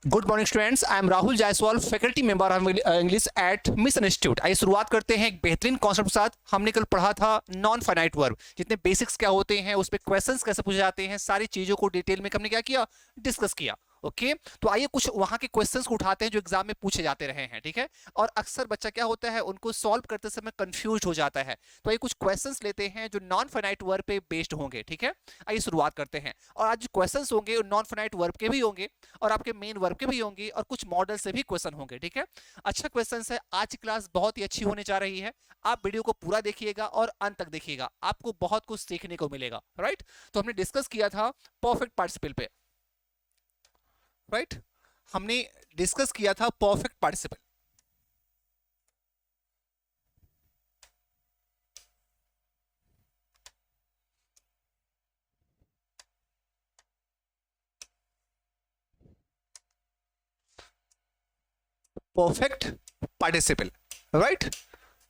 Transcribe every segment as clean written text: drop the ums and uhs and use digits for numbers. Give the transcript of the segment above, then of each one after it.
Good morning students, I am Rahul Jaiswal, faculty member of English at mission institute. आइए शुरुआत करते हैं एक बेहतरीन कॉन्सेप्ट के साथ। हमने कल पढ़ा था नॉन फाइनाइट वर्ब, जितने बेसिक्स क्या होते हैं, उस पर क्वेश्चंस कैसे पूछे जाते हैं, सारी चीजों को डिटेल में हमने क्या किया, डिस्कस किया। ओके तो आइए कुछ वहां के क्वेश्चंस को उठाते हैं जो एग्जाम में पूछे जाते रहे हैं। ठीक है, और अक्सर बच्चा क्या होता है, उनको सॉल्व करते समय कंफ्यूज हो जाता है। तो आइए कुछ क्वेश्चंस लेते हैं जो नॉन फाइनाइट वर्ब पे बेस्ड होंगे। ठीक है, आइए शुरुआत करते हैं। और आज जो क्वेश्चंस होंगे नॉन फाइनाइट वर्ब के भी होंगे और आपके मेन वर्ब के भी होंगे और कुछ मॉडल से भी क्वेश्चन होंगे। ठीक है, अच्छा क्वेश्चन है। आज की क्लास बहुत ही अच्छी होने जा रही है। आप वीडियो को पूरा देखिएगा और अंत तक देखिएगा, आपको बहुत कुछ सीखने को मिलेगा। राइट, तो हमने डिस्कस किया था परफेक्ट पार्टिसिपल पे। राइट, हमने डिस्कस किया था perfect participle. Perfect participle, right,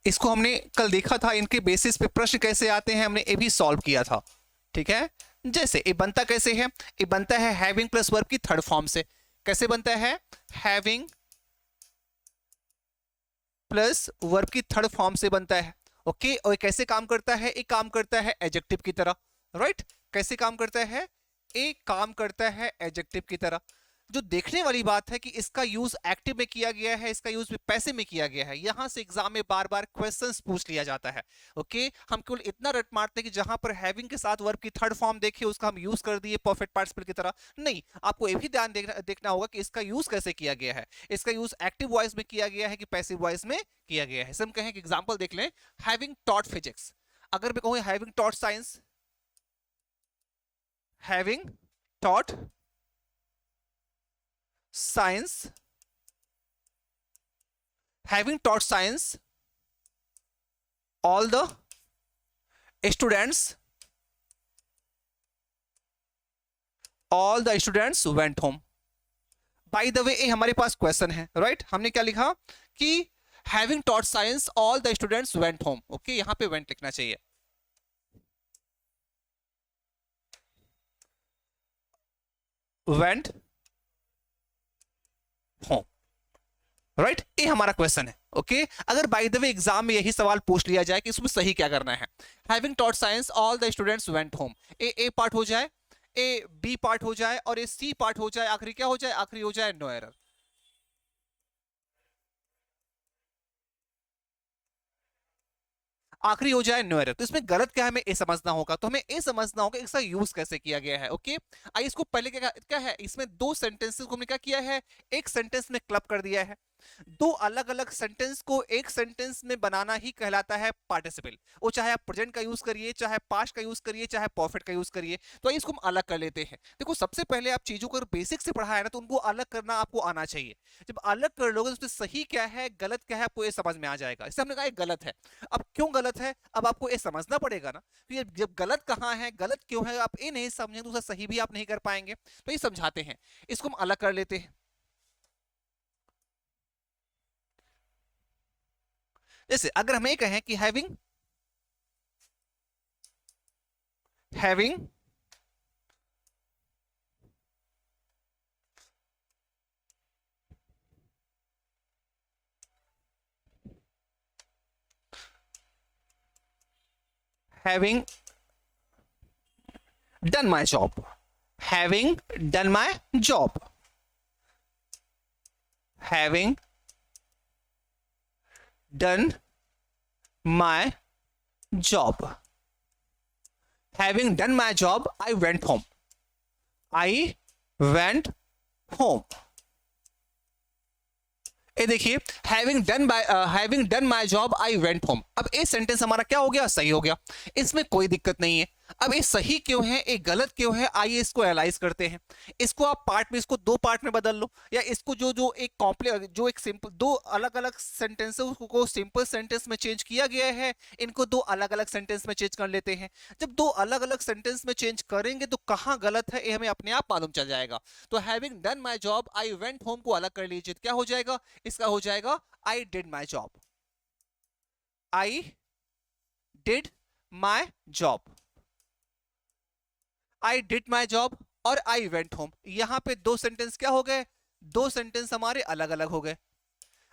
इसको हमने कल देखा था। इनके बेसिस पे प्रश्न कैसे आते हैं हमने ये भी सॉल्व किया था। ठीक है, जैसे ये बनता कैसे है, ये बनता है हैविंग प्लस वर्ब की थर्ड फॉर्म से। कैसे बनता है, हैविंग प्लस वर्ब की थर्ड फॉर्म से बनता है। ओके, और कैसे काम करता है, एक काम करता है एडजेक्टिव की तरह। राइट, कैसे काम करता है, एक काम करता है एडजेक्टिव की तरह। जो देखने वाली बात है कि इसका यूज एक्टिव में किया गया है, इसका यूज पैसिव में किया गया है। यहां से एग्जाम में बार बार क्वेश्चंस पूछ लिया जाता है। ओके, हम केवल इतना रट मारते हैं कि जहां पर हैविंग के साथ वर्ब की थर्ड फॉर्म देखे उसका हम यूज कर दिए परफेक्ट पार्टिसिपल की तरह। नहीं, आपको ये भी ध्यान देखना होगा कि इसका यूज कैसे किया गया है। इसका यूज एक्टिव वॉइस में किया गया है कि पैसिव वॉइस में किया गया है। हम कहें कि एग्जाम्पल देख लें, हैविंग टॉट फिजिक्स। अगर मैं कहूँ having taught science, having taught science, having taught science, all the students went home. By the way, हमारे पास क्वेश्चन है। राइट, हमने क्या लिखा कि having taught science all the students went home. Okay, यहां पे वेंट लिखना चाहिए। वेंट होम, राइट, ये हमारा क्वेश्चन है। ओके, अगर बाय द वे एग्जाम में यही सवाल पूछ लिया जाए कि इसमें सही क्या करना है, having taught science all the students went home, A part हो जाए, ए बी पार्ट हो जाए और ए सी पार्ट हो जाए, आखिरी क्या हो जाए, आखिरी हो जाए नो एरर। आखिरी हो जाए नो एरर। तो इसमें गलत क्या है हमें ये समझना होगा। तो हमें ये समझना होगा इसका यूज कैसे किया गया है। ओके, आइए इसको पहले क्या क्या है, इसमें दो सेंटेंसेस को हमने क्या किया है, एक सेंटेंस में क्लब कर दिया है। दो अलग अलग सेंटेंस को एक सेंटेंस में बनाना ही कहलाता है पार्टिसिपल। वो चाहे आप प्रेजेंट का यूज करिए, चाहे पास्ट का यूज करिए, चाहे परफेक्ट का यूज करिए। तो इसको हम अलग कर लेते हैं। देखो, सबसे पहले आप चीजों को बेसिक से पढ़ा है ना, तो उनको अलग करना आपको आना चाहिए। जब अलग कर लोगे तो सही क्या है गलत क्या है आपको ये समझ में आ जाएगा। इससे हमने कहा गलत है। अब क्यों गलत है, अब आपको ये समझना पड़ेगा ना। तो ये जब गलत कहाँ है, गलत क्यों है, आप ये नहीं समझेंगे तो उसे सही भी आप नहीं कर पाएंगे। तो ये समझाते हैं, इसको हम अलग कर लेते हैं। जैसे अगर हम ये कहें कि having having having done my job, having done my job, having done my job, having done my job I went home, I went home. ये देखिए, having done my job I went home. अब ये sentence हमारा क्या हो गया, सही हो गया। इसमें कोई दिक्कत नहीं है। अब ये सही क्यों है, ये गलत क्यों है, आइए इसको एनालाइज करते हैं। इसको आप पार्ट में, इसको दो पार्ट में बदल लो, या इसको जो जो एक कॉम्प्लेक्स, जो एक सिंपल, दो अलग अलग सेंटेंसेस को सिंपल सेंटेंस में चेंज किया गया है, इनको दो अलग अलग सेंटेंस में चेंज कर लेते हैं। जब दो अलग अलग सेंटेंस में चेंज करेंगे तो कहां गलत है ये हमें अपने आप मालूम चल जाएगा। तो having done my job I went home को अलग कर लीजिए, क्या हो जाएगा, इसका हो जाएगा I did my job, I did my job, I did my job और आई वेंट होम। यहां पे दो सेंटेंस क्या हो गए, दो सेंटेंस हमारे अलग अलग हो गए।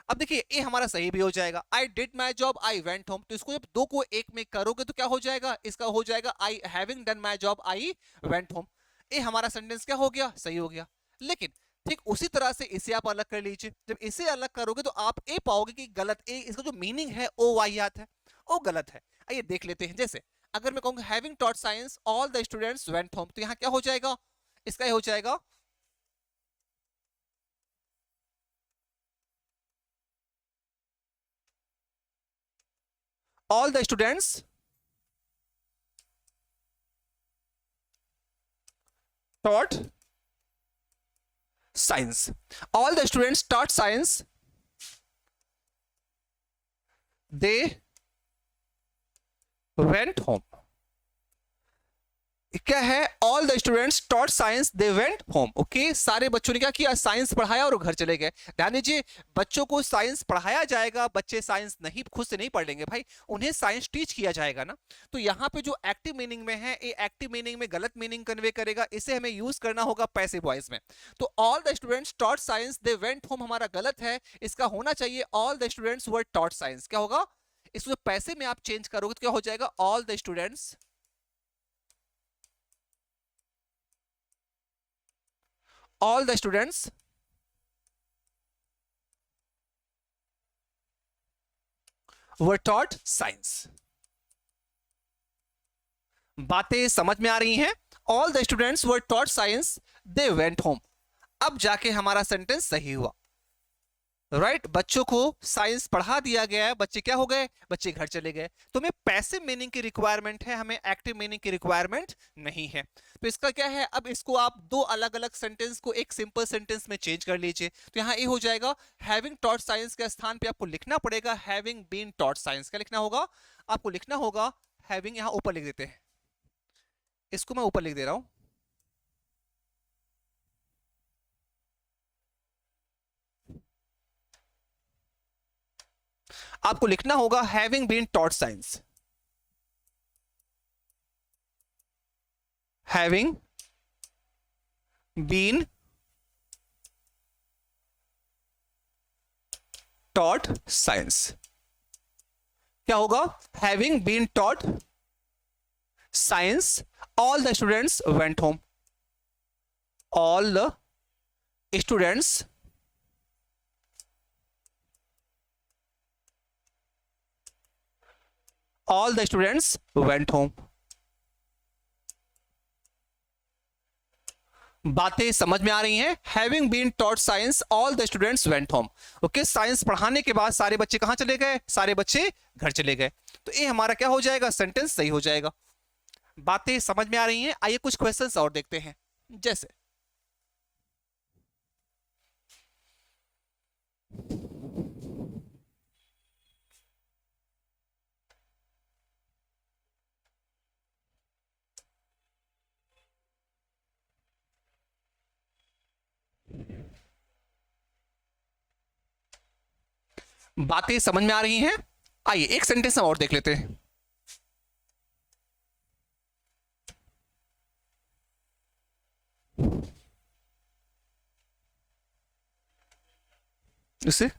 अब देखिए ए हमारा सही भी हो जाएगा, I did my job I went home, तो इसको जब दो को एक में करोगे तो क्या हो जाएगा, इसका हो जाएगा I having done my job I went home. ए हमारा सेंटेंस क्या हो गया, सही हो गया। लेकिन ठीक उसी तरह से इसे आप अलग कर लीजिए, जब इसे अलग करोगे तो आप ए पाओगे कि गलत, ए इसका जो मीनिंग है ओ वाहियात है, ओ गलत है। आइए देख लेते हैं। जैसे अगर मैं कहूंगा having taught science all the students went home, तो यहां क्या हो जाएगा, इसका ये हो जाएगा all the students taught science, all the students taught science, they went home। क्या है, all the students taught science they went home. Okay, सारे बच्चों ने क्या किया, साइंस पढ़ाया और घर चले गए। ध्यान दीजिए, बच्चों को साइंस पढ़ाया जाएगा, बच्चे साइंस नहीं खुद से नहीं पढ़ लेंगे भाई, उन्हें साइंस टीच किया जाएगा ना। तो यहाँ पे जो एक्टिव मीनिंग में है, ये एक्टिव मीनिंग में गलत मीनिंग कन्वे करेगा, इसे हमें यूज करना होगा पैसिव वॉइस में। तो all the students taught science they went home हमारा गलत है, इसका होना चाहिए all the students were taught science. क्या होगा, इसको पैसे में आप चेंज करोगे तो क्या हो जाएगा, all the students all the students were taught science। बातें समझ में आ रही हैं, all the students were taught science they went home। अब जाके हमारा सेंटेंस सही हुआ, राइट बच्चों को साइंस पढ़ा दिया गया है, बच्चे क्या हो गए, बच्चे घर चले गए। तो हमें पैसिव मीनिंग की रिक्वायरमेंट है, हमें एक्टिव मीनिंग की रिक्वायरमेंट नहीं है। तो इसका क्या है, अब इसको आप दो अलग अलग सेंटेंस को एक सिंपल सेंटेंस में चेंज कर लीजिए। तो यहाँ ये हो जाएगा, हैविंग टॉट साइंस के स्थान पे आपको लिखना पड़ेगा हैविंग बीन टॉट साइंस। क्या लिखना होगा, आपको लिखना होगा हैविंग, यहाँ ऊपर लिख देते हैं, इसको मैं ऊपर लिख दे रहा हूं, आपको लिखना होगा having been taught science, having been taught science. क्या होगा, having been taught science all the students went home, all the students all the students went home। बातें समझ में आ रही हैं, having been taught science all the students went home. Okay, science पढ़ाने के बाद सारे बच्चे कहां चले गए, सारे बच्चे घर चले गए। तो ये हमारा क्या हो जाएगा, सेंटेंस सही हो जाएगा। बातें समझ में आ रही हैं। आइए कुछ क्वेश्चंस और देखते हैं। जैसे बातें समझ में आ रही हैं। आइए एक सेंटेंस हम और देख लेते हैं। इसे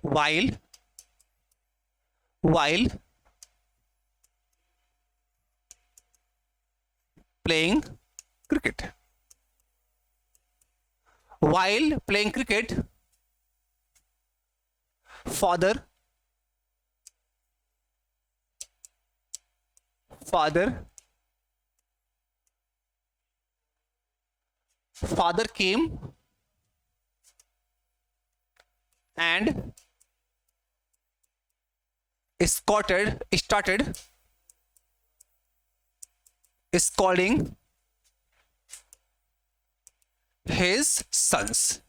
while playing cricket, while playing cricket father came and started scolding his sons।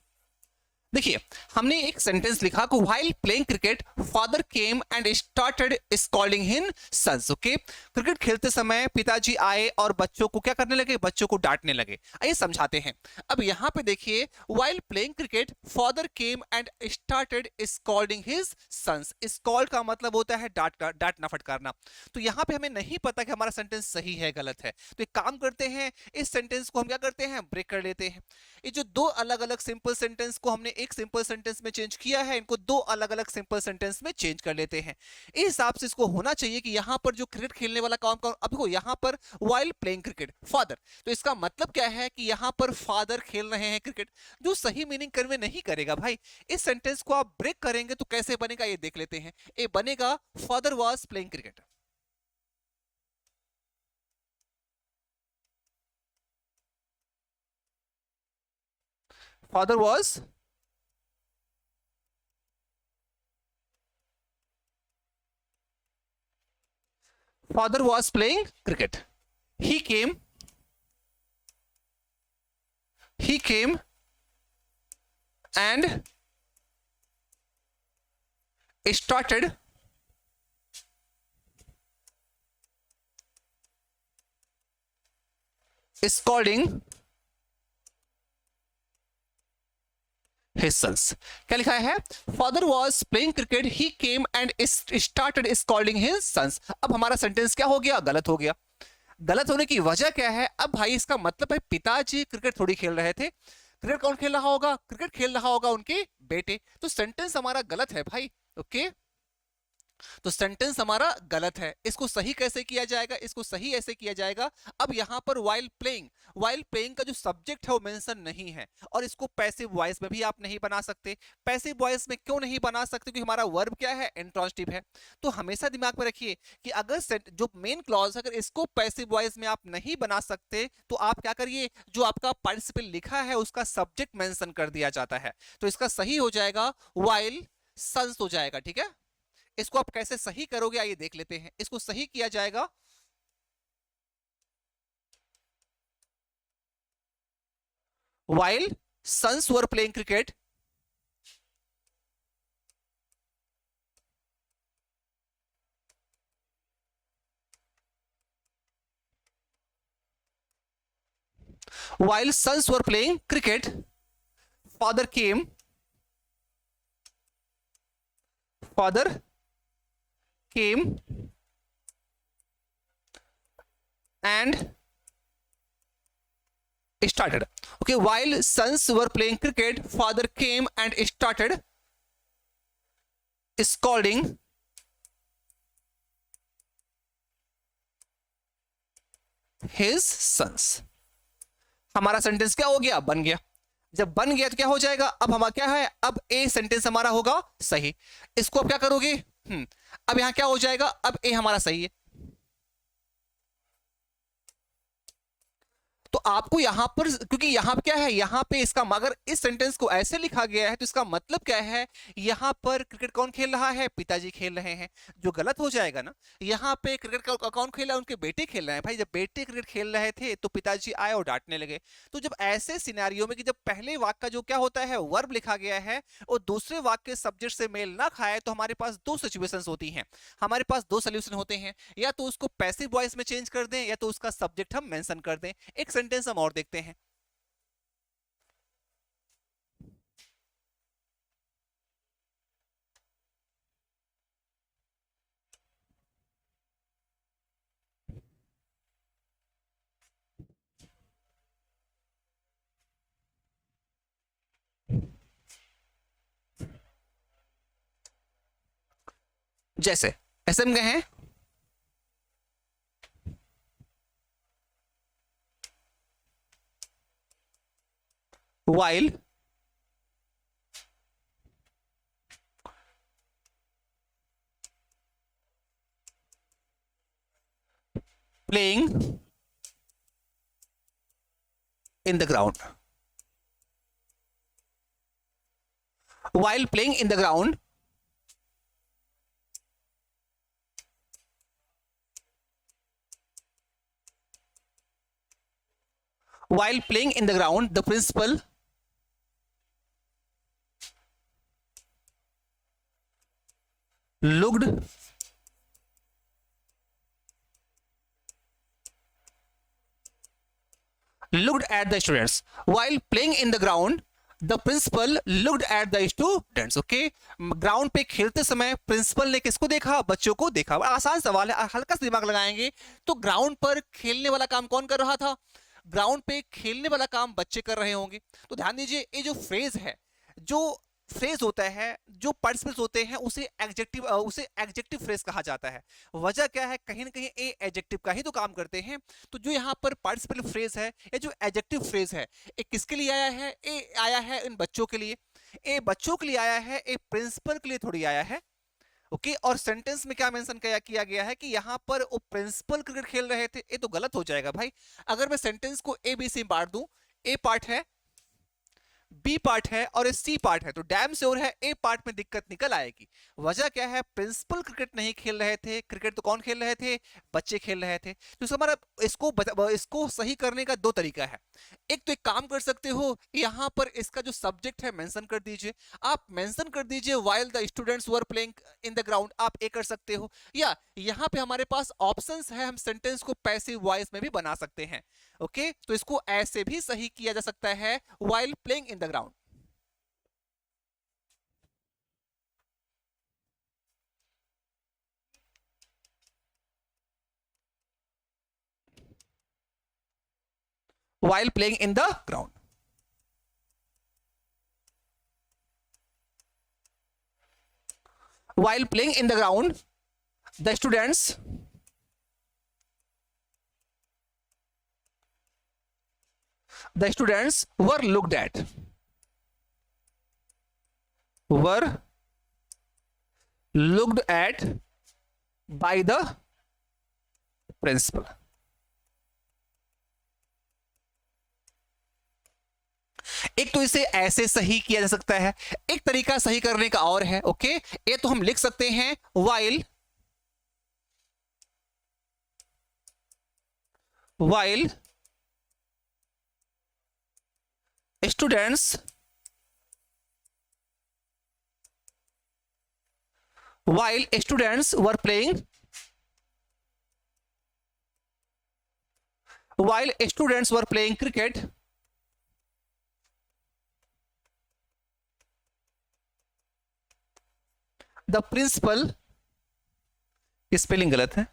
देखिए, हमने एक सेंटेंस लिखा कि while playing cricket father came and started scolding him sons. Okay, cricket खेलते समय पिताजी आए और बच्चों को क्या करने लगे, बच्चों को डांटने लगे। आइए समझाते हैं। अब यहाँ पे देखिए, while playing cricket father came and started scolding his sons. Scold का मतलब होता है डांटना फटकारना। तो यहाँ पे हमें नहीं पता कि हमारा सेंटेंस सही है गलत है, तो एक काम करते हैं, इस सेंटेंस को हम क्या करते हैं, ब्रेक कर लेते हैं। ये जो दो अलग अलग सिंपल सेंटेंस को हमने एक सिंपल सेंटेंस में चेंज किया है, इनको दो अलग अलग सिंपल सेंटेंस में चेंज कर लेते हैं। इस हिसाब से इसको होना चाहिए कि यहां पर जो क्रिकेट खेलने वाला कौन कौन, अब देखो यहां पर व्हाइल प्लेइंग क्रिकेट फादर, तो इसका मतलब क्या है कि यहां पर फादर खेल रहे हैं क्रिकेट, जो सही मीनिंग कन्वे नहीं करेगा भाई। इस सेंटेंस को आप ब्रेक करेंगे तो कैसे बनेगा ये देख लेते हैं। ये बनेगा father was playing cricket. Father was father was playing cricket. He came, he came and started scolding his sons. क्या लिखा है, father was playing cricket, he came and started scolding his sons. अब हमारा सेंटेंस क्या हो गया, गलत हो गया। गलत होने की वजह क्या है, अब भाई इसका मतलब है पिताजी क्रिकेट थोड़ी खेल रहे थे। क्रिकेट कौन खेल रहा होगा, क्रिकेट खेल रहा होगा उनके बेटे। तो सेंटेंस हमारा गलत है भाई। ओके, तो सेंटेंस हमारा गलत है। इसको सही कैसे किया जाएगा, इसको सही ऐसे किया जाएगा। अब यहां पर वाइल प्लेइंग का जो सब्जेक्ट है वो मेंशन नहीं है, और इसको पैसिव वॉइस में भी आप नहीं बना सकते। पैसिव वॉइस में क्यों नहीं बना सकते, क्योंकि हमारा वर्ब क्या है, इंट्रांसिटिव है। तो हमेशा दिमाग में रखिए कि अगर जो मेन क्लॉज, अगर इसको पैसिव वॉइस में आप नहीं बना सकते तो आप क्या करिए, जो आपका पार्टिसिपल लिखा है उसका सब्जेक्ट मेंशन कर दिया जाता है। तो इसका सही हो जाएगा वाइल सन्स हो जाएगा। ठीक है, इसको आप कैसे सही करोगे आइए देख लेते हैं। इसको सही किया जाएगा, while sons were playing cricket, while sons were playing cricket, father came, father came and started. Okay, while sons were playing cricket, father came and started scolding his sons. हमारा सेंटेंस क्या हो गया, बन गया। जब बन गया तो क्या हो जाएगा, अब हमारा क्या है, अब ए सेंटेंस हमारा होगा सही। इसको अब क्या करोगे, अब यहां क्या हो जाएगा, अब ए हमारा सही है। तो आपको यहां पर, क्योंकि यहां पे क्या है, यहां पे इसका, मगर इस सेंटेंस को ऐसे लिखा गया है तो इसका मतलब क्या है, यहां पर क्रिकेट कौन खेल रहा है, पिताजी खेल रहे हैं। जो गलत हो जाएगा ना, यहां पे क्रिकेट कौन खेल रहा है, उनके बेटे खेल रहे हैं। भाई जब बेटे क्रिकेट खेल रहे थे तो पिताजी आए और डांटने लगे। तो जब ऐसे सिनेरियो में कि जब पहले वाक्य का जो क्या होता है, वर्ब लिखा गया है, और दूसरे वाक्य सब्जेक्ट से मेल ना खाए, तो हमारे पास दो सिचुएशंस होती हैं, हमारे पास दो सोल्यूशन होते हैं। या तो उसको पैसिव वॉइस में चेंज कर दें, या तो उसका सब्जेक्ट हम मेंशन कर दें। एक सेंटेंस हम और देखते हैं। जैसे ऐसे हम गए हैं, while playing in the ground, while playing in the ground, while playing in the ground, the principal looked looked at the students while playing in the ground. The principal looked at the students. Okay, ground पे खेलते समय principal ने किसको देखा? बच्चों को देखा। बड़ा आसान सवाल है, हल्का सा दिमाग लगाएंगे तो ग्राउंड पर खेलने वाला काम कौन कर रहा था? ग्राउंड पे खेलने वाला काम बच्चे कर रहे होंगे। तो ध्यान दीजिए, ये जो फ्रेज है, जो फ्रेज होता है, जो पार्टिसिपल्स होते हैं, उसे एडजेक्टिव फ्रेज कहा जाता है। वजह क्या है? कहीं ना कहीं ए एडजेक्टिव का ही तो काम करते हैं। तो जो यहाँ पर पार्टिसिपल फ्रेज है, ये जो एडजेक्टिव फ्रेज है, ये किसके लिए आया है? ए आया है इन बच्चों के लिए, ए बच्चों के लिए आया है, ए प्रिंसिपल के लिए थोड़ी आया है। ओके, और सेंटेंस में क्या मेंशन किया गया है कि यहाँ पर वो प्रिंसिपल क्रिकेट खेल रहे थे। ये तो गलत हो जाएगा भाई। अगर मैं सेंटेंस को ए बी सी बांट दूं, ए पार्ट है, बी पार्ट है और सी पार्ट है, तो डैम श्योर है ए पार्ट में दिक्कत निकल आएगी। वजह क्या है? प्रिंसिपल क्रिकेट नहीं खेल रहे थे, क्रिकेट तो कौन खेल रहे थे? बच्चे खेल रहे थे। तो हमारा इसको सही करने का दो तरीका है। एक तो एक काम कर सकते हो, यहां पर इसका जो सब्जेक्ट है मेंशन कर दीजिए। आप मेंशन कर दीजिए while the students were playing in the ground, आप ये कर सकते हो। या यहां पे हमारे पास ऑप्शंस है, हम सेंटेंस को पैसिव वॉइस में भी बना सकते हैं। ओके, तो इसको ऐसे भी सही किया जा सकता है, while playing in the ground. while playing in the ground. While playing in the ground, the students were looked at, were looked at by the principal. एक तो इसे ऐसे सही किया जा सकता है, एक तरीका सही करने का और है। ओके, ये तो हम लिख सकते हैं while students were playing, while students were playing cricket, the principal, spelling गलत है,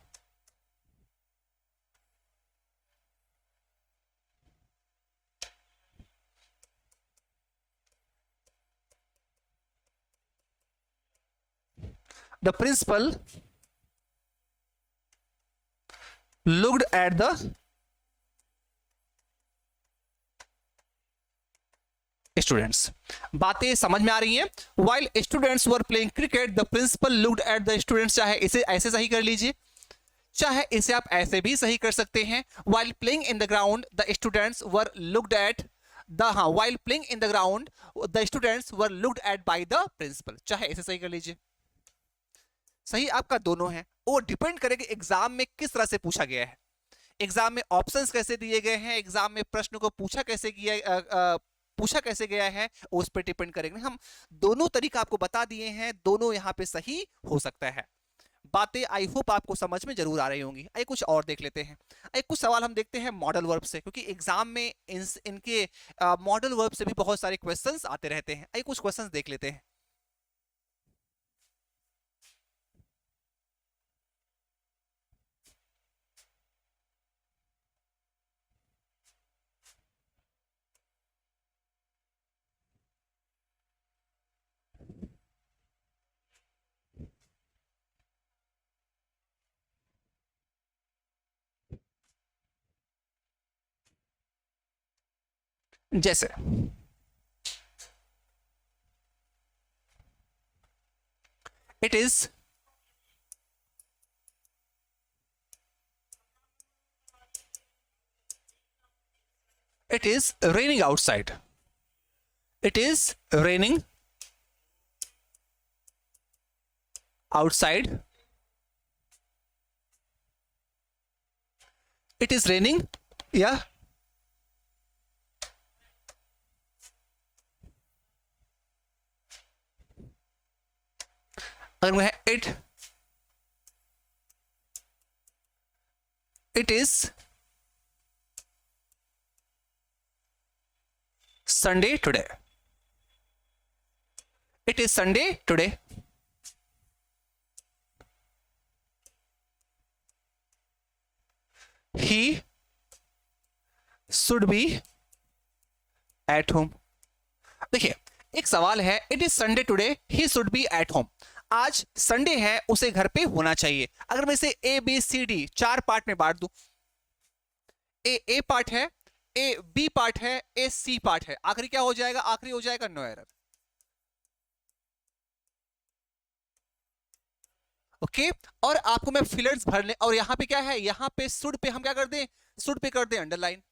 the principal looked at the students. बातें समझ में आ रही हैं? while students were playing cricket, the principal looked at the students। चाहे इसे ऐसे सही कर लीजिए, चाहे इसे आप ऐसे भी सही कर सकते हैं। while playing in the ground, the students were looked at the while playing in the ground, the students were looked at by the principal। चाहे इसे सही कर लीजिए। सही आपका दोनों है, वो डिपेंड करेगा एग्जाम में किस तरह से पूछा गया है, एग्जाम में ऑप्शंस कैसे दिए गए हैं, एग्जाम में प्रश्न को पूछा कैसे गया है, उस पर डिपेंड करेंगे। हम दोनों तरीका आपको बता दिए हैं, दोनों यहाँ पे सही हो सकता है। बातें आई होप आपको समझ में जरूर आ रही होंगी। आइए कुछ और देख लेते हैं। आइए कुछ सवाल हम देखते हैं मॉडल वर्ब से, क्योंकि एग्जाम में इनके मॉडल वर्ब से भी बहुत सारे क्वेश्चंस आते रहते हैं। आइए कुछ क्वेश्चंस देख लेते हैं। जैसे it is raining outside, it is raining outside, it is raining, yeah, अगर मैं right, it is Sunday today, it is Sunday today. He should be at home. देखिए एक सवाल है, it is Sunday today, he should be at home. आज Sunday है, उसे घर पे होना चाहिए। अगर मैं इसे ए बी सी डी चार पार्ट में बांट दूं, ए पार्ट है, ए बी पार्ट है, ए सी पार्ट है, आखिरी क्या हो जाएगा? आखिरी हो जाएगा नो एरर। ओके और आपको मैं फिलर्स भरने, और यहां पे क्या है, यहां पे शुड पे हम क्या कर दें, शुड पे कर दें अंडरलाइन,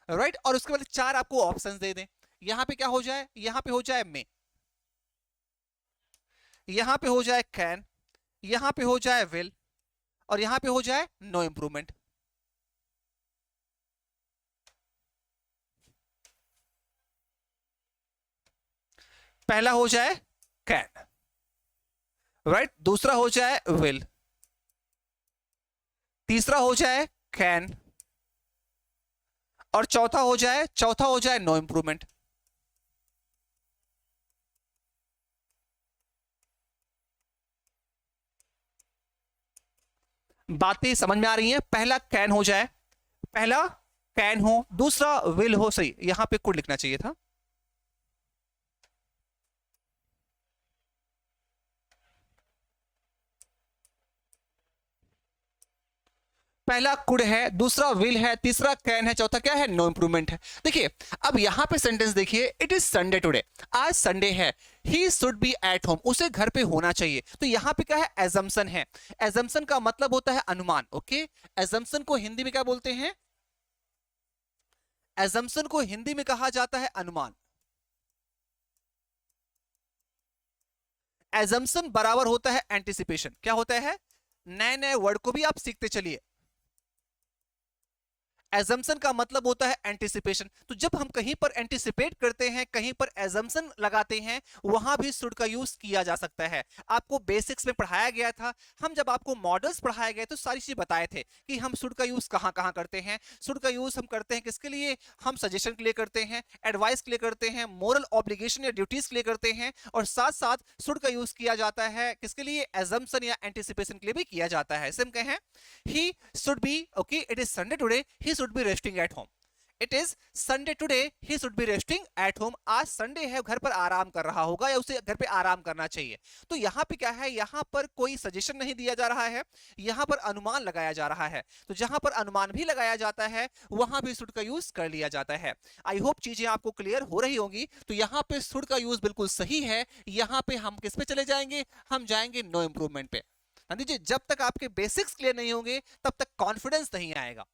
राइट। और उसके बाद चार आपको ऑप्शंस दे दें। यहां पे क्या हो जाए, यहां पे हो जाए मे, यहां पे हो जाए कैन, यहां पे हो जाए विल, और यहां पे हो जाए नो इंप्रूवमेंट। पहला हो जाए कैन, राइट, दूसरा हो जाए विल, तीसरा हो जाए कैन, और चौथा हो जाए नो इंप्रूवमेंट। बातें समझ में आ रही हैं? पहला कैन हो जाए, पहला कैन हो, दूसरा विल हो, सही यहां पे कुड लिखना चाहिए था। पहला कुड है, दूसरा विल है, तीसरा कैन है, चौथा क्या है, नो इंप्रूवमेंट है। देखिए अब यहां पे सेंटेंस देखिए, इट इज संडे टुडे, आज संडे है, he should be at home, उसे घर पे होना चाहिए। तो यहां पे क्या है, एजम्पशन है। एजम्पशन का मतलब होता है अनुमान। ओके, एजम्पशन को हिंदी में क्या बोलते हैं? एजम्पशन को हिंदी में कहा जाता है अनुमान। एजम्पशन बराबर होता है एंटिसिपेशन। क्या होता है? नए नए वर्ड को भी आप सीखते चलिए। एजम्पशन का मतलब होता है एंटिसिपेशन। तो जब हम कहीं पर एंटिसिपेट करते हैं, कहीं पर एजम्पशन लगाते हैं, वहां भी शुड का यूज किया जा सकता है। आपको बेसिक्स में पढ़ाया गया था, हम जब आपको मॉडल्स पढ़ाए गए तो सारी चीज बताए थे कि हम शुड का यूज कहां कहां करते हैं। शुड का यूज हम करते हैं किसके लिए? हम सजेशन के लिए करते हैं, एडवाइस के लिए करते हैं, मोरल ऑब्लिगेशन या ड्यूटीज के लिए करते हैं, और साथ साथ शुड का यूज किया जाता है किसके लिए? एजम्पशन या एंटिसिपेशन के लिए भी किया जाता है। सिम कहें, he should be, okay, it is Sunday today, he should be resting at home. It is Sunday today, he should be resting at home. आज संडे है, घर पर आराम कर रहा होगा या उसे घर पे आराम करना चाहिए। तो यहां पे क्या है, यहां पर कोई सजेशन नहीं दिया जा रहा है, यहां पर अनुमान लगाया जा रहा है। तो जहां पर अनुमान भी लगाया जाता है, वहां भी शुड का यूज कर लिया जाता है। आई होप चीजें आपको क्लियर हो रही होंगी। तो यहां पे शुड का यूज बिल्कुल सही है। यहां पे हम किस पे चले जाएंगे? हम जाएंगे नो इंप्रूवमेंट पे। जी, जब तक आपके बेसिक्स क्लियर नहीं होंगे तब तक कॉन्फिडेंस नहीं आएगा,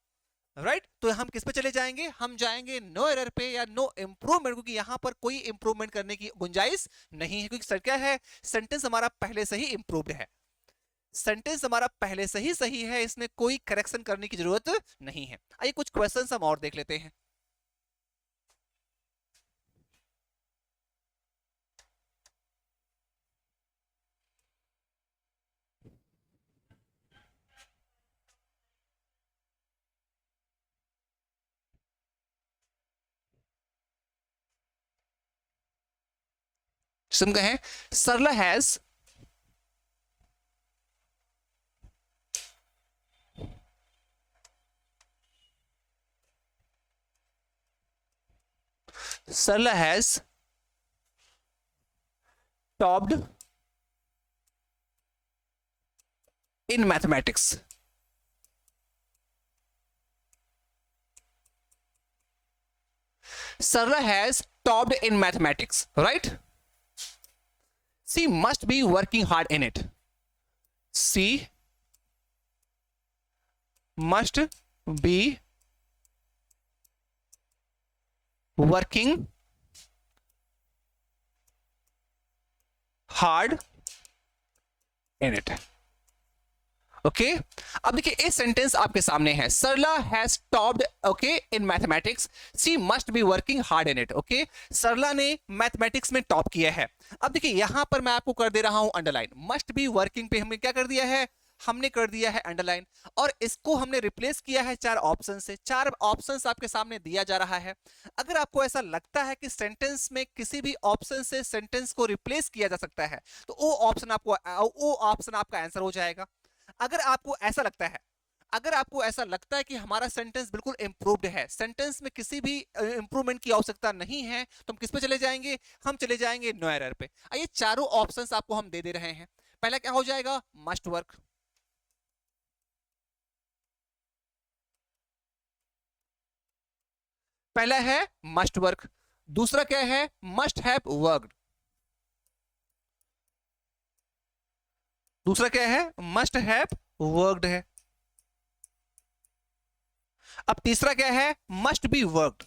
राइट। तो हम किस पे चले जाएंगे? हम जाएंगे नो एरर पे या नो इंप्रूवमेंट, क्योंकि यहां पर कोई इंप्रूवमेंट करने की गुंजाइश नहीं है, क्योंकि सर क्या है, सेंटेंस हमारा पहले से ही इंप्रूव्ड है। सेंटेंस हमारा पहले से ही सही है, इसमें कोई करेक्शन करने की जरूरत नहीं है। आइए कुछ क्वेश्चंस हम और देख लेते हैं। सुन कहें, Sarla has Sarla has topped in mathematics. Sarla has topped in mathematics, right? She must be working hard in it. She must be working hard in it. Okay अब देखिए एक सेंटेंस आपके सामने है, Sarla has topped okay in mathematics, she must be working hard in it. Okay Sarla ने mathematics में top किया है। अब देखिए यहां पर मैं आपको कर दे रहा हूं अंडरलाइन, मस्ट बी वर्किंग पे हमने क्या कर दिया है, हमने कर दिया है अंडरलाइन, और इसको हमने रिप्लेस किया है चार ऑप्शन से। चार ऑप्शंस आपके सामने दिया जा रहा है। अगर आपको ऐसा लगता है कि सेंटेंस में किसी भी ऑप्शन से सेंटेंस को रिप्लेस किया जा सकता है तो वो ऑप्शन आपका आंसर हो जाएगा। अगर आपको ऐसा लगता है, अगर आपको ऐसा लगता है कि हमारा सेंटेंस बिल्कुल इंप्रूव्ड है, सेंटेंस में किसी भी इंप्रूवमेंट की आवश्यकता नहीं है, तो हम किस पे चले जाएंगे, हम चले जाएंगे नो एरर पे। आइए चारों ऑप्शंस आपको हम दे दे रहे हैं। पहला क्या हो जाएगा, मस्ट वर्क। पहला है मस्ट वर्क। दूसरा क्या है, मस्ट हैव वर्कड। दूसरा क्या है, मस्ट हैव वर्कड है। अब तीसरा क्या है, must be worked.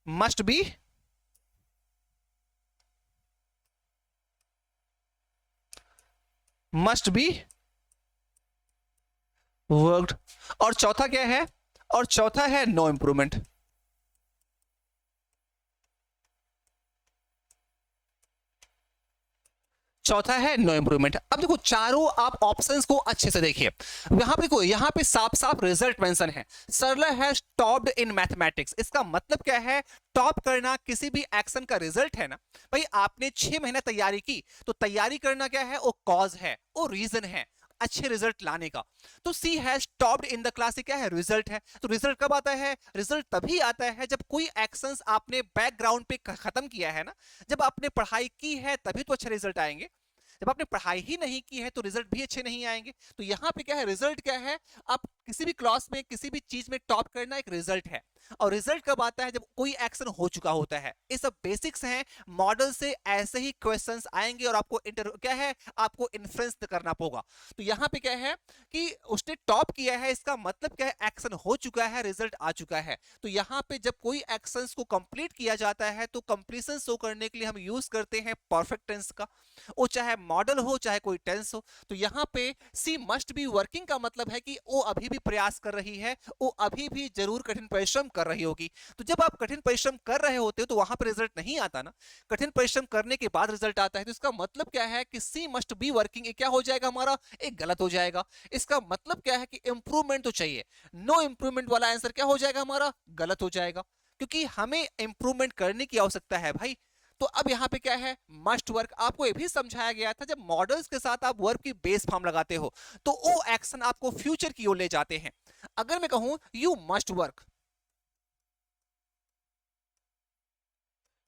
Must be must be worked. और चौथा क्या है, और चौथा है नो इंप्रूवमेंट। चौथा है नो इंप्रूवमेंट। अब देखो चारों आप ऑप्शंस को अच्छे से देखिए, यहां पे साफ साफ रिजल्ट मेंशन है, Sarla has topped in mathematics. इसका मतलब क्या है, टॉप करना किसी भी एक्शन का रिजल्ट है ना भाई। आपने 6 महीना तैयारी की, तो तैयारी करना क्या है, वो कॉज है, वो रीजन है अच्छे रिजल्ट लाने का। तो she has topped in the class क्या है, रिजल्ट है। तो रिजल्ट कब आता है, रिजल्ट तभी आता है जब कोई एक्शंस आपने बैकग्राउंड पे खत्म किया है ना, जब आपने पढ़ाई की है तभी तो अच्छे रिजल्ट आएंगे। जब आपने पढ़ाई ही नहीं की है तो रिजल्ट भी अच्छे नहीं आएंगे। तो यहां पे क्या है, रिजल्ट क्या है, आप किसी भी क्लास में किसी भी चीज में टॉप करना एक रिजल्ट है। और रिजल्ट कब आता है, जब कोई एक्शन हो चुका होता है। ये सब बेसिक्स हैं, मॉडल से ऐसे ही क्वेश्चंस आएंगे और आपको क्या है, आपको इन्फ्रेंस करना होगा। तो यहां पे क्या है कि उसने टॉप किया है, इसका मतलब क्या है, एक्शन हो चुका है, रिजल्ट आ चुका है। तो यहां पे जब कोई एक्शंस को कंप्लीट किया जाता है तो कंप्लीशन शो करने के लिए हम यूज करते हैं परफेक्ट टेंस का, वो चाहे मॉडल हो चाहे कोई टेंस हो। तो यहां पे सी मस्ट बी वर्किंग का मतलब है कि वो अभी भी प्रयास कर रही है, वो अभी भी जरूर कठिन परिश्रम कर रही होगी। तो जब आप कठिन परिश्रम कर रहे होते हो तो वहां पर रिजल्ट नहीं आता ना, कठिन परिश्रम करने के बाद रिजल्ट आता है। तो इसका मतलब क्या है कि सी मस्ट बी वर्किंग क्या हो जाएगा हमारा, एक गलत हो जाएगा। इसका मतलब क्या है कि इंप्रूवमेंट तो चाहिए, नो इंप्रूवमेंट वाला आंसर क्या हो जाएगा हमारा, गलत हो जाएगा, क्योंकि हमें इंप्रूवमेंट करने की आवश्यकता है भाई। तो अब यहां पे क्या है, मस्ट वर्क। आपको ये भी समझाया गया था जब मॉडल्स के साथ आप वर्क की बेस फॉर्म लगाते हो तो वो एक्शन आपको फ्यूचर की ओर ले जाते हैं। अगर मैं कहूं you must work,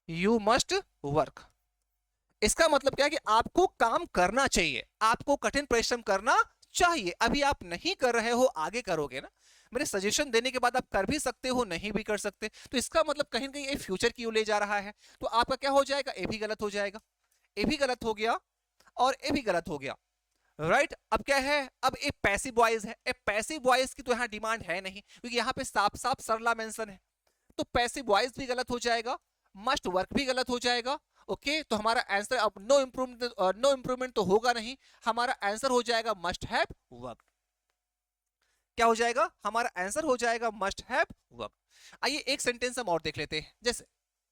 you must work, इसका मतलब क्या है कि आपको काम करना चाहिए, आपको कठिन परिश्रम करना चाहिए। अभी आप नहीं कर रहे हो, आगे करोगे ना। मेरे सजेशन देने के बाद आप कर भी सकते हो, नहीं भी कर सकते। तो इसका मतलब कहीं ना कहीं ये फ्यूचर की ओर ले जा रहा है। तो आपका क्या हो जाएगा, ये भी गलत हो जाएगा, ये भी गलत हो गया और ये भी गलत हो गया। राइट अब क्या है, अब एक पैसिव वॉइस है। ए पैसिव वॉइस की तो यहाँ डिमांड है नहीं, क्योंकि यहाँ पे साफ साफ सरला मेंशन है। तो पैसिव वॉइस भी गलत हो जाएगा, मस्ट वर्क भी गलत हो जाएगा। ओके तो हमारा आंसर अब नो इंप्रूवमेंट तो होगा नहीं, हमारा आंसर हो जाएगा मस्ट हैव वर्क। क्या हो जाएगा, हमारा आंसर हो जाएगा मस्ट हैव वर्क। आइए एक सेंटेंस हम और देख लेते हैं। जैसे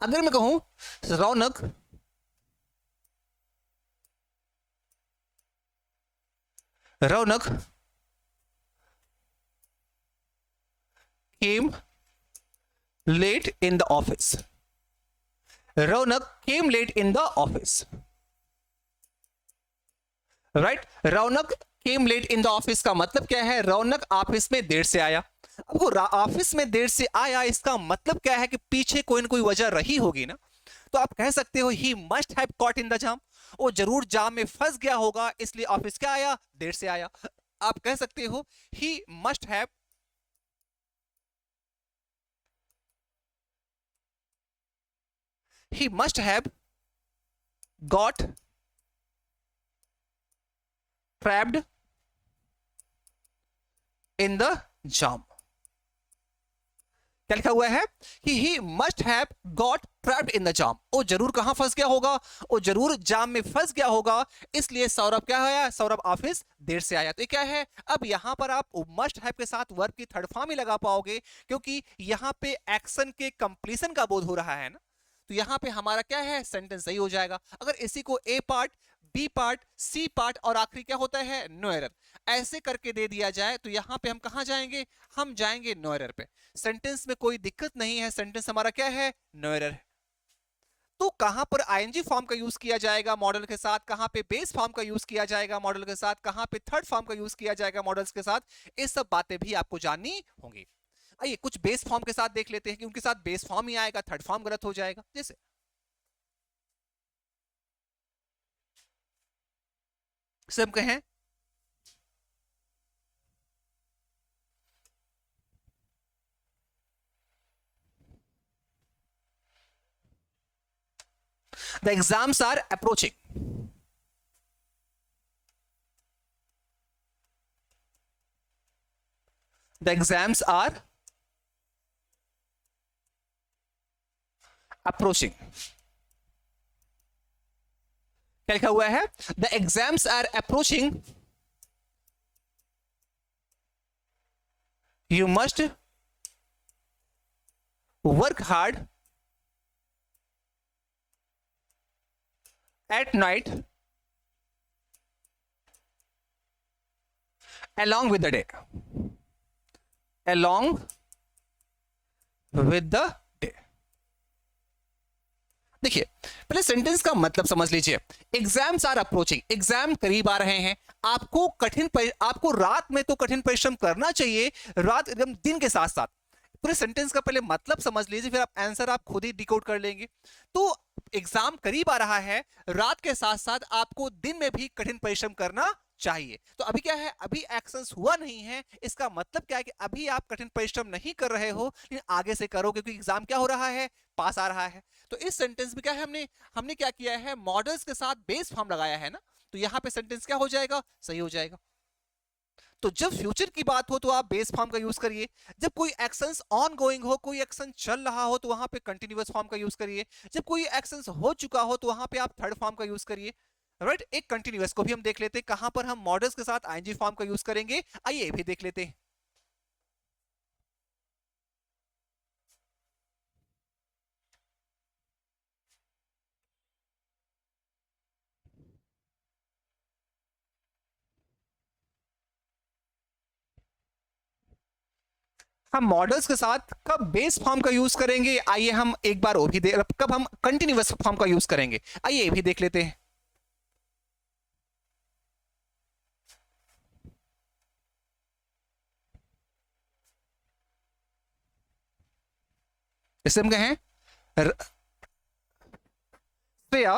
अगर मैं कहूं Raunak Raunak came late in the office, Raunak came late in the office. Right Raunak came late in the office का मतलब क्या है, रौनक ऑफिस में देर से आया। अब वो ऑफिस में देर से आया, इसका मतलब क्या है कि पीछे कोई ना कोई वजह रही होगी ना। तो आप कह सकते हो he must have caught in the jam, वो जरूर जाम में फंस गया होगा इसलिए ऑफिस क्या आया, देर से आया। आप कह सकते हो he must have he must have got trapped in the jam. क्या लिखा हुआ है कि he must have got trapped in the jam. वो जरूर कहां फंस गया होगा, वो जरूर जाम में फंस गया होगा, इसलिए सौरभ क्या आया, सौरभ ऑफिस देर से आया। तो ये क्या है, अब यहां पर आप मस्ट हैव के साथ वर्ब की थर्ड फॉर्म ही लगा पाओगे, क्योंकि यहां पे एक्शन के कंप्लीशन का बोध हो रहा है ना। तो यहां पे हमारा क्या है, सेंटेंस सही हो जाएगा। अगर इसी को A part, B part, C part और आखिरी क्या होता है, नो एरर, ऐसे करके दे दिया जाए तो यहां पे हम कहां जाएंगे, हम जाएंगे नो एरर पे। सेंटेंस में कोई दिक्कत नहीं है, सेंटेंस हमारा क्या है, नो एरर है। तो कहां पर आईएनजी फॉर्म का यूज किया जाएगा मॉडल के साथ, कहां पे बेस फॉर्म का यूज किया जाएगा मॉडल के साथ, कहां पे थर्ड फॉर्म का यूज किया जाएगा मॉडल्स के साथ, ये सब बातें भी आपको जाननी होंगी। आइए कुछ बेस फॉर्म के साथ देख लेते हैं कि उनके साथ बेस फॉर्म ही आएगा, थर्ड फॉर्म गलत हो जाएगा। जैसे हम कहें the exams are approaching, the exams are approaching। क्या लिखा हुआ है, the exams are approaching, you must work hard at night along with the day, along with the day। देखिए पहले सेंटेंस का मतलब समझ लीजिए। एग्जाम्स आर अप्रोचिंग, एग्जाम करीब आ रहे हैं, आपको आपको रात में तो कठिन परिश्रम करना चाहिए, रात एकदम दिन के साथ साथ। पूरे सेंटेंस का पहले मतलब समझ लीजिए, फिर आप आंसर आप खुद ही डिकोड कर लेंगे। तो एग्जाम करीब आ रहा है, रात के साथ साथ आपको दिन में भी कठिन परिश्रम करना चाहिए। तो अभी क्या है, अभी एक्शंस हुआ नहीं है, इसका मतलब क्या है कि अभी आप कठिन परिश्रम नहीं कर रहे हो, लेकिन आगे से करो, क्योंकि एग्जाम क्या हो रहा है, पास आ रहा है। तो इस सेंटेंस में क्या है, हमने क्या किया है, मॉडल्स के साथ बेस फॉर्म लगाया है ना, तो यहां पे सेंटेंस क्या हो जाएगा, सही हो जाएगा। तो जब फ्यूचर की बात हो तो आप बेस फॉर्म का यूज करिए, जब कोई एक्शंस ऑन गोइंग हो, कोई एक्शन चल रहा हो, तो वहां पे कंटिन्यूअस फॉर्म का यूज करिए, जब कोई एक्शंस हो चुका हो तो वहां पे आप थर्ड फॉर्म का यूज करिए। राइट, एक कंटिन्यूअस को भी हम देख लेते हैं, कहां पर हम मॉडल्स के साथ आईएनजी फॉर्म का यूज करेंगे, आइए भी देख लेते हैं। हम मॉडल्स के साथ कब बेस फॉर्म का यूज करेंगे, आइए हम एक बार वो भी कब हम कंटिन्यूअस फॉर्म का यूज करेंगे, आइए ये भी देख लेते हैं। इसे हम कहें Shreya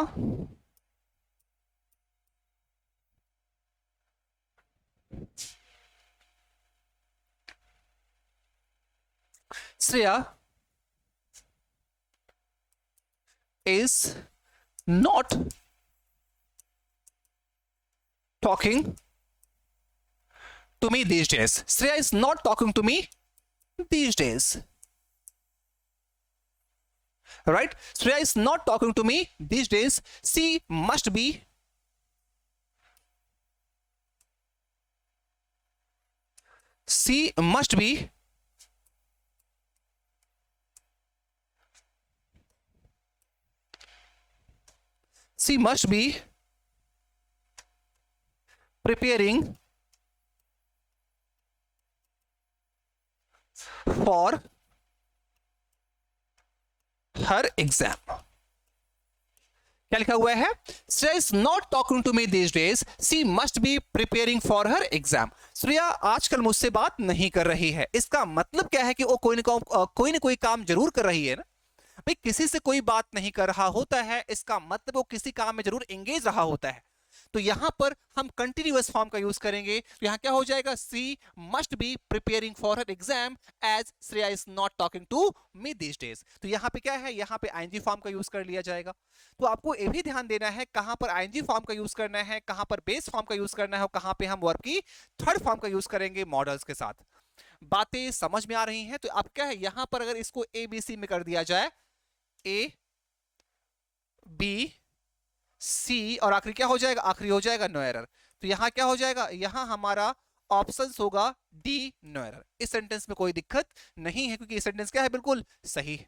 Shreya is not talking to me these days. Shreya is not talking to me these days. Right? Shreya is not talking to me these days. She must be preparing for her exam। क्या लिखा हुआ है, Shreya is not talking to me these days, she must be preparing for her exam. Shreya आजकल मुझसे बात नहीं कर रही है, इसका मतलब क्या है कि वो कोई ना कोई काम जरूर कर रही है ना। भाई किसी से कोई बात नहीं कर रहा होता है, इसका मतलब वो किसी काम में जरूर एंगेज रहा होता है। तो यहां पर हम कंटिन्यूअस फॉर्म का यूज करेंगे, तो यहां क्या हो जाएगा, she must be preparing for her exam as Shreya is not talking to me this days. तो यहां पे क्या है, यहां पे आईएनजी फॉर्म का यूज कर लिया जाएगा। तो आपको ये भी ध्यान देना है कहां पर आईएनजी फॉर्म का यूज करना है, कहां पर बेस फॉर्म का यूज करना है, और कहां पे हम वर्ब की थर्ड फॉर्म का यूज करेंगे मॉडल्स के साथ। बातें समझ में आ रही हैं? तो अब क्या है, यहां पर अगर इसको ए बी सी में कर दिया जाए, ए बी सी, और आखिरी क्या हो जाएगा, आखिरी हो जाएगा नो एरर। तो यहां क्या हो जाएगा, यहां हमारा ऑप्शन होगा डी नो एरर। इस सेंटेंस में कोई दिक्कत नहीं है, क्योंकि ये सेंटेंस क्या है, बिल्कुल सही।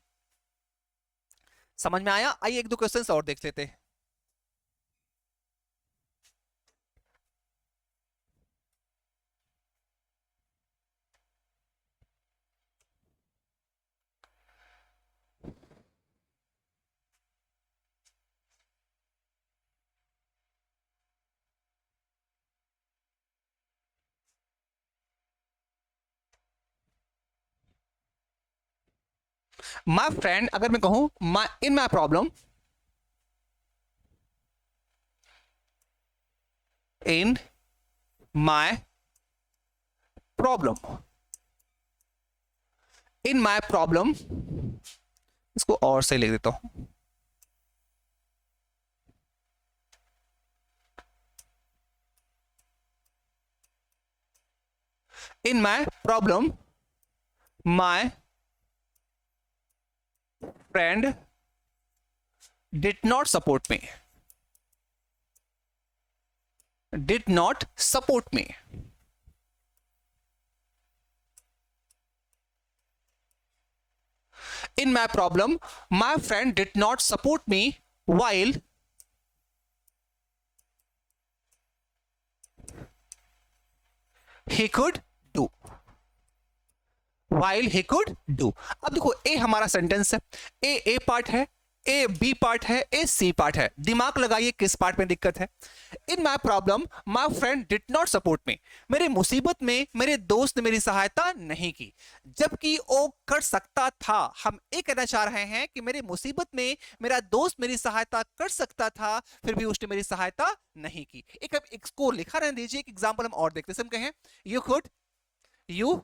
समझ में आया? आइए एक दो क्वेश्चंस और देख लेते हैं। माय फ्रेंड, अगर मैं कहूं my in my problem, in my problem, in my problem, इसको और से लिख देता हूं, in my problem my friend did not support me, did not support me. In my problem, my friend did not support me while he could do. While he could do. अब देखो, ए हमारा sentence है, ए part है, A B part है, ए C part है। दिमाग लगाइए किस पार्ट में दिक्कत है। In my problem my friend did not support me, मेरे मुसीबत में मेरे दोस्त ने मेरी सहायता नहीं की, जबकि वो कर सकता था। हम ये कहना चाह रहे हैं कि मेरे मुसीबत में मेरा दोस्त मेरी सहायता कर सकता था, फिर भी उसने मेरी सहायता नहीं की। एक इसको लिखा रहने दीजिए, एक एग्जाम्पल हम और देखते हैं। हम कहें you could, you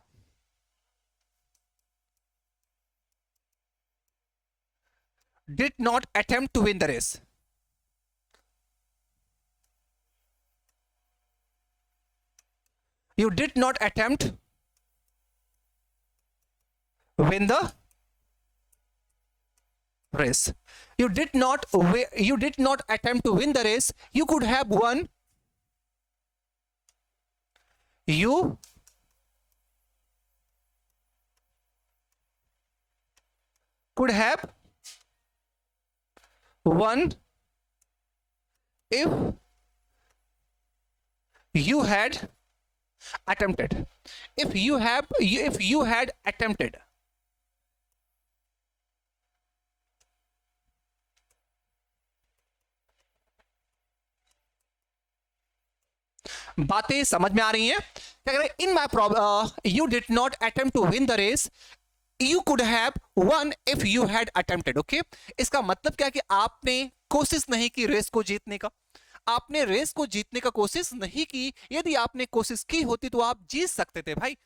did not attempt to win the race. You did not attempt win the race. You did not attempt to win the race. You could have won. You could have won if you had attempted. If you had attempted. बातें समझ में आ रही हैं? क्या करें, in my problem you did not attempt to win the race, you could have won if you had attempted. Okay, इसका मतलब क्या है कि आपने कोशिश नहीं की रेस को जीतने का, आपने रेस को जीतने का कोशिश नहीं की। यदि आपने कोशिश की होती तो आप जीत सकते थे भाई,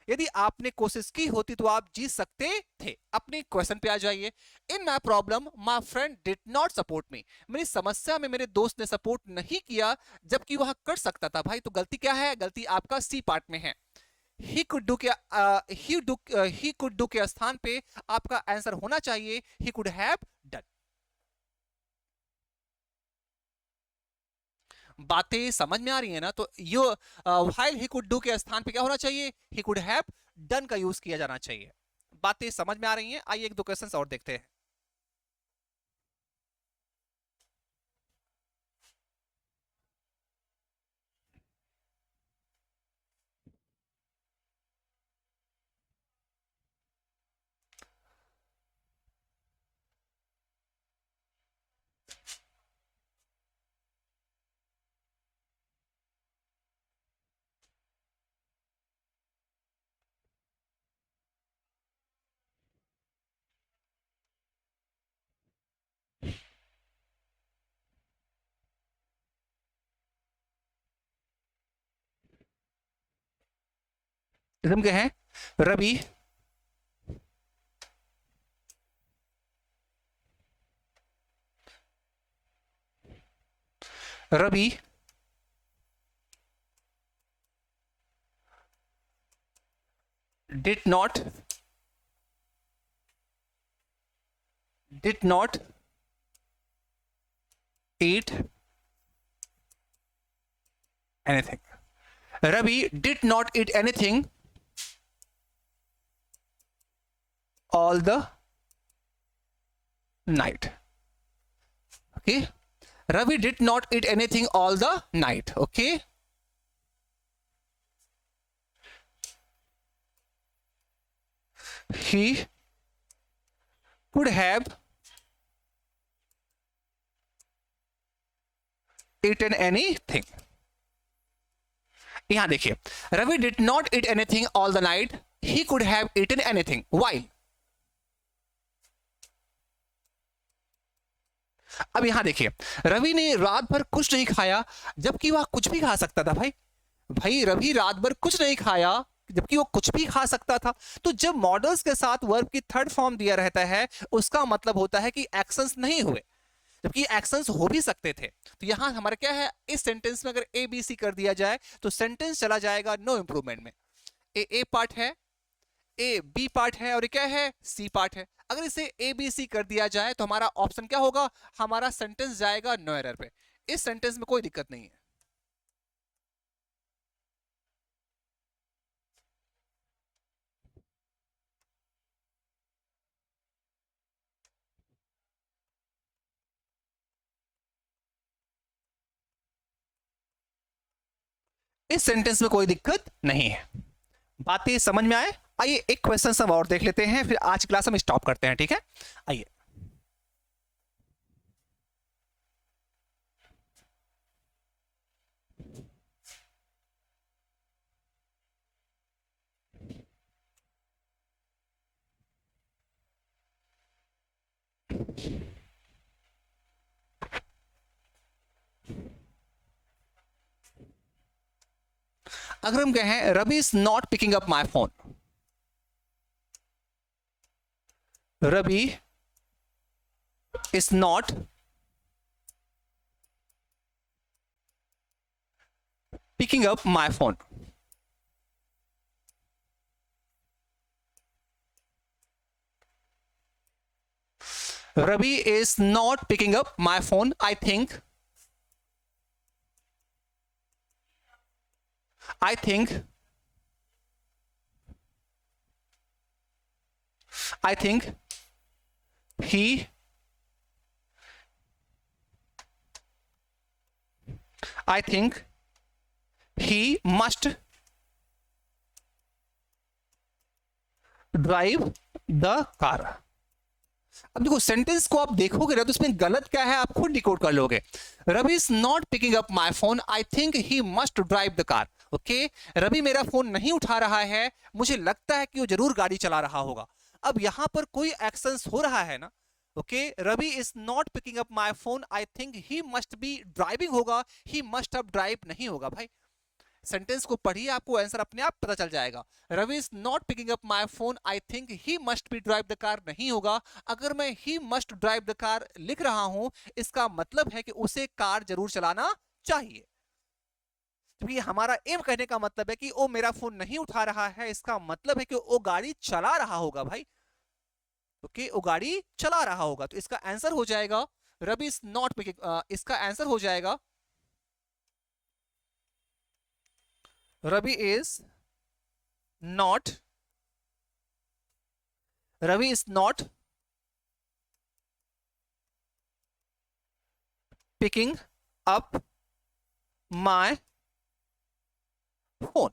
यदि आपने कोशिश की होती तो आप जीत सकते थे। अपने क्वेश्चन पे आ जाइए। In my problem my friend did not support me, मेरी समस्या में मेरे दोस्त ने सपोर्ट नहीं किया, जबकि वह कर सकता था। भाई तो गलती क्या है, गलती आपका सी पार्ट में है। ही कुड डू के ही कुड डू के स्थान पे आपका आंसर होना चाहिए ही कुड हैव डन। बातें समझ में आ रही है ना? तो यो व्हाइल ही कुड डू के स्थान पे क्या होना चाहिए, ही कुड हैव डन का यूज किया जाना चाहिए। बातें समझ में आ रही हैं? आइए एक दो क्वेश्चंस और देखते हैं। हम क्या है, Ravi Ravi did not eat anything. Ravi did not eat anything all the night. Okay. Ravi did not eat anything all the night. Okay. He could have eaten anything. यहां देखिए, Ravi did not eat anything all the night, he could have eaten anything while. अब यहां देखिए, रवि ने रात भर कुछ नहीं खाया, जबकि वह कुछ भी खा सकता था। भाई रवि रात भर कुछ नहीं खाया जबकि वो कुछ भी खा सकता था। तो जब मॉडल्स के साथ वर्ब की थर्ड फॉर्म दिया रहता है, उसका मतलब होता है कि एक्शंस नहीं हुए, जबकि एक्शंस हो भी सकते थे। तो यहां हमारा क्या है, इस सेंटेंस में अगर ए बी सी कर दिया जाए तो सेंटेंस चला जाएगा नो इंप्रूवमेंट में। ए पार्ट है, ए बी पार्ट है और क्या है, सी पार्ट है। अगर इसे ए बी सी कर दिया जाए तो हमारा ऑप्शन क्या होगा, हमारा सेंटेंस जाएगा नो एरर पे। इस सेंटेंस में कोई दिक्कत नहीं है। इस सेंटेंस में कोई दिक्कत नहीं है। बातें समझ में आए? आइए एक क्वेश्चन हम और देख लेते हैं, फिर आज क्लास हम स्टॉप करते हैं। ठीक है, आइए। अगर हम कहें Ravi is not picking up my phone, Ravi is not picking up my phone, Ravi is not picking up my phone, I think he must drive the car। अब देखो सेंटेंस को आप देखोगे ना तो इसमें गलत क्या है आप खुद डिकोड कर लोगे। Ravi is not picking up my phone, I think he must drive the car. Okay, Ravi मेरा फोन नहीं उठा रहा है, मुझे लगता है कि वो जरूर गाड़ी चला रहा होगा। अब यहां पर कोई एक्शंस हो रहा है ना। Okay, Ravi is not picking up my phone, I think he must be driving होगा, ही मस्ट अब ड्राइव नहीं होगा। भाई सेंटेंस को पढ़िए, आपको आंसर अपने आप पता चल जाएगा। Ravi is not picking up my phone, I think he must be drive the car नहीं होगा। अगर मैं he must drive the car लिख रहा हूं, इसका मतलब है कि उसे कार जरूर चलाना चाहिए। क्योंकि हमारा एम कहने का मतलब है कि वो मेरा फोन नहीं उठा रहा है, इसका मतलब है कि वो गाड़ी चला रहा होगा। भाई ओके, वो गाड़ी चला रहा होगा। तो इसका आंसर हो जाएगा रवि इज नॉट पिकिंग, इसका आंसर हो जाएगा Ravi is not picking up my phone.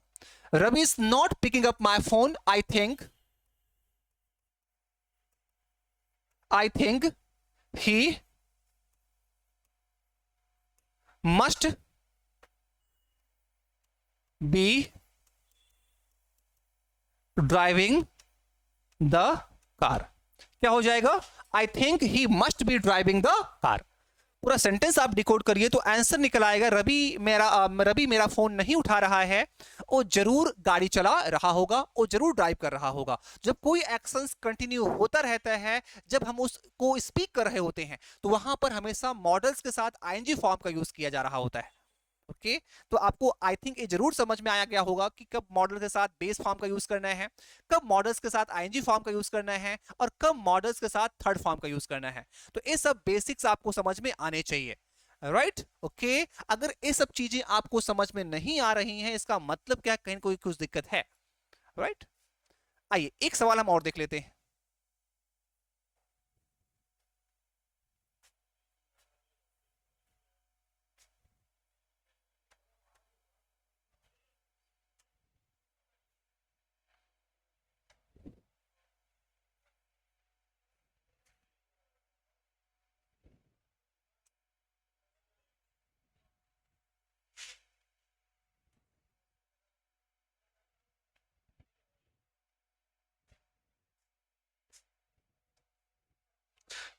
Ravi is not picking up my phone, I think he must be driving the car। क्या हो जाएगा, I think he must be driving the car. पूरा sentence आप decode करिए तो answer निकल आएगा रवि मेरा फोन नहीं उठा रहा है, वो जरूर गाड़ी चला रहा होगा, वो जरूर ड्राइव कर रहा होगा। जब कोई एक्शंस कंटिन्यू होता रहता है, जब हम उसको स्पीक कर रहे होते हैं, तो वहां पर हमेशा मॉडल्स के साथ आईएनजी फॉर्म का यूज किया जा रहा होता है। ओके तो आपको आई थिंक ये जरूर समझ में आया गया होगा कि कब मॉडल के साथ बेस फॉर्म का यूज करना है, कब मॉडल्स के साथ आईएनजी फॉर्म का यूज करना है, और कब मॉडल्स के साथ थर्ड फॉर्म का यूज करना है। तो ये सब बेसिक्स आपको समझ में आने चाहिए, राइट? ओके अगर ये सब चीजें आपको समझ में नहीं आ रही हैं, इसका मतलब क्या, कहीं कोई कुछ दिक्कत है, राइट? आइए एक सवाल हम और देख लेते हैं।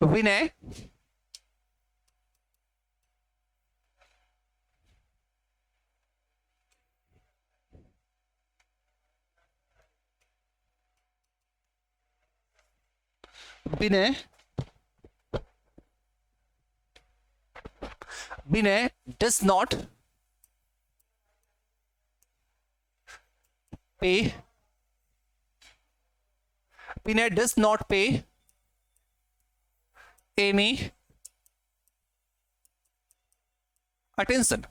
विनय, विनय, विनय डज नॉट पे, विनय डज नॉट पे any attention.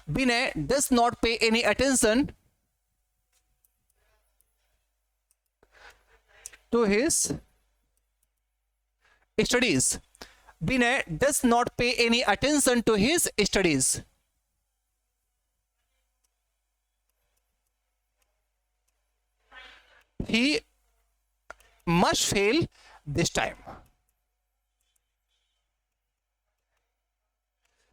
Vinay does not pay any attention to his studies. Vinay does not pay any attention to his studies. He must fail this time.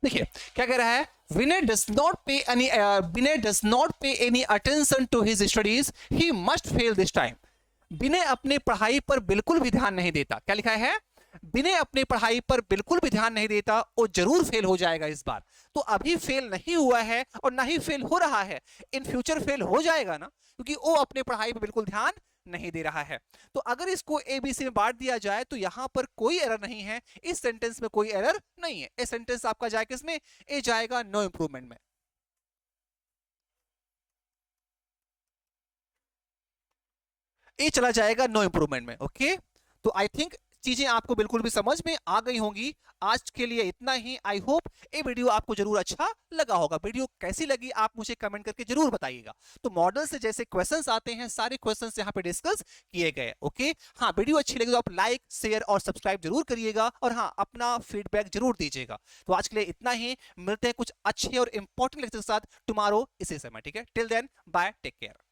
देखिए क्या कह रहा है, Vinay does not pay any, Vinay does not pay any attention to his studies, he must fail this time. Vinay अपने पढ़ाई पर बिल्कुल भी ध्यान नहीं देता। क्या लिखा है, विनय अपने पढ़ाई पर बिल्कुल भी ध्यान नहीं देता, वो जरूर फेल हो जाएगा इस बार। तो अभी फेल नहीं हुआ है और ना ही फेल हो रहा है, इन फ्यूचर फेल हो जाएगा ना, क्योंकि वो अपने पढ़ाई पर बिल्कुल ध्यान नहीं दे रहा है। तो अगर इसको एबीसी में बांट दिया जाए तो यहां पर कोई एरर नहीं है, इस सेंटेंस में कोई एरर नहीं है। ये सेंटेंस आपका जाए किसमें, ए जाएगा नो इंप्रूवमेंट में। ए चला जाएगा नो इंप्रूवमेंट में। ओके तो आई थिंक चीजें आपको बिल्कुल भी समझ में आ गई होंगी। आज के लिए इतना ही। आई होप ये वीडियो आपको जरूर अच्छा लगा होगा। वीडियो कैसी लगी आप मुझे कमेंट करके जरूर बताइएगा। तो मॉडल से जैसे क्वेश्चंस आते हैं, सारे क्वेश्चंस यहाँ पे डिस्कस किए गए। ओके हाँ वीडियो अच्छी लगी तो आप लाइक शेयर और सब्सक्राइब जरूर करिएगा, और हाँ अपना फीडबैक जरूर दीजिएगा। तो आज के लिए इतना ही, मिलते हैं कुछ अच्छे और इंपॉर्टेंट लेक्चर के साथ टुमारो इसी समय। ठीक है, till then bye, take care.